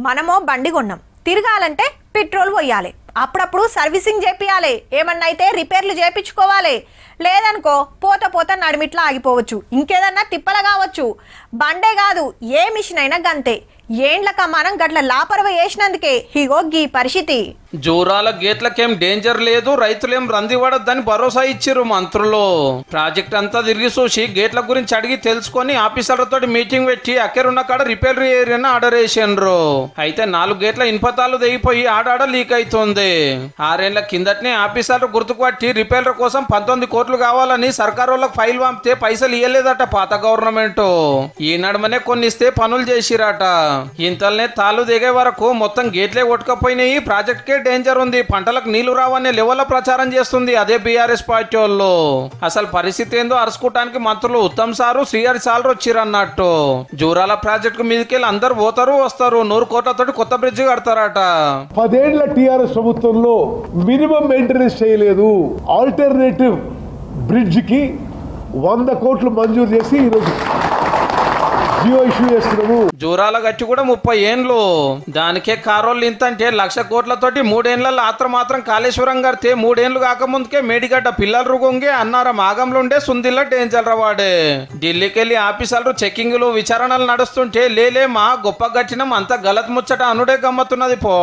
మనమో బండి కొన్నాం, తిరగాలంటే పెట్రోల్ పోయాలి, అప్పుడప్పుడు సర్వీసింగ్ చేపియాలి, ఏమన్నా అయితే రిపేర్లు చేయించుకోవాలి, లేదనుకో పోత నడిమిట్లా ఆగిపోవచ్చు, ఇంకేదన్నా తిప్పల కావచ్చు. బండే కాదు ఏ మిషన్ అయినా గంతే. ఏండ్లక మనం గట్ల లాపరవ వేసినందుకే ఇగో గీ పరిస్థితి. జూరాల గేట్లకేం డేంజర్ లేదు, రైతులేం రంది పడద్దని భరోసా ఇచ్చిర్రు మంత్రులు. ప్రాజెక్ట్ అంతా తిరిగి చూసి గేట్ల గురించి అడిగి తెలుసుకొని ఆఫీసర్లతో మీటింగ్ పెట్టి అక్కరున్న కాడ రిపేర్ ఏరియాని ఆర్డర్ వేసిండ్రు. అయితే 4 గేట్ల ఇన్పతాలు తెగిపోయి ఆడాడ లీక్ అవుతుంది. 6 ఏళ్ల కిందటనే ఆఫీసర్లు గుర్తుకు పట్టి రిపేర్ల కోసం 19 కోట్లు కావాలని సర్కారు వాళ్ళకి ఫైల్ పంపితే పైసలు ఇయ్యలేదట పాత గవర్నమెంట్. ఈ నడమనే కొన్ని ఇస్తే పనులు చేసిరట. ఇంతల్నే తాళ్ళు దిగే వరకు మొత్తం గేట్లే కొట్టుకపోయినాయి, ప్రాజెక్ట్ కే డేంజర్ ఉంది, పంటలకు నీళ్లు రావనే లెవెల్లో ప్రచారం చేస్తుంది అదే బీఆర్ఎస్ పార్టీ వాళ్ళు. అసలు పరిస్థితి ఏందో అరుచుకోవటానికి మంత్రులు ఉత్తమ్ సారు శ్రీహరి సార్లు వచ్చిరన్నట్టు. జూరాల ప్రాజెక్టు మీదకెళ్ళి అందరు పోతారు వస్తారు, 100 కోట్లతోటి కొత్త బ్రిడ్జ్ కడతారట. 10 ఏళ్ల టీఆర్ఎస్ ప్రభుత్వంలో మినిమం మెయింటెనెన్స్ చేయలేదు. ఆల్టర్నేటివ్ బ్రిడ్జ్ కి 100 కోట్లు మంజూరు చేసి ఈరోజు జూరాల గట్టి కూడా 30 ఏండ్లు, దానికే కారోళ్ళు ఇంత అంటే 1,00,000 కోట్లతోటి 3 ఏళ్లలో మాత్రం కాళేశ్వరం కడితే 3 ఏళ్లు కాకముందుకే మేడిగడ్డ పిల్లలు రుగొంగే అన్నారం ఆగంలో ఉండే సుందిల్ల డేంజర్ వాడే. ఢిల్లీకి వెళ్ళి ఆఫీసర్లు చెక్కింగ్లు విచారణలు నడుస్తుంటే లేలే మా గొప్ప గట్టినం అంత గలత్ ముచ్చట అనుడే గమ్మతున్నది పో.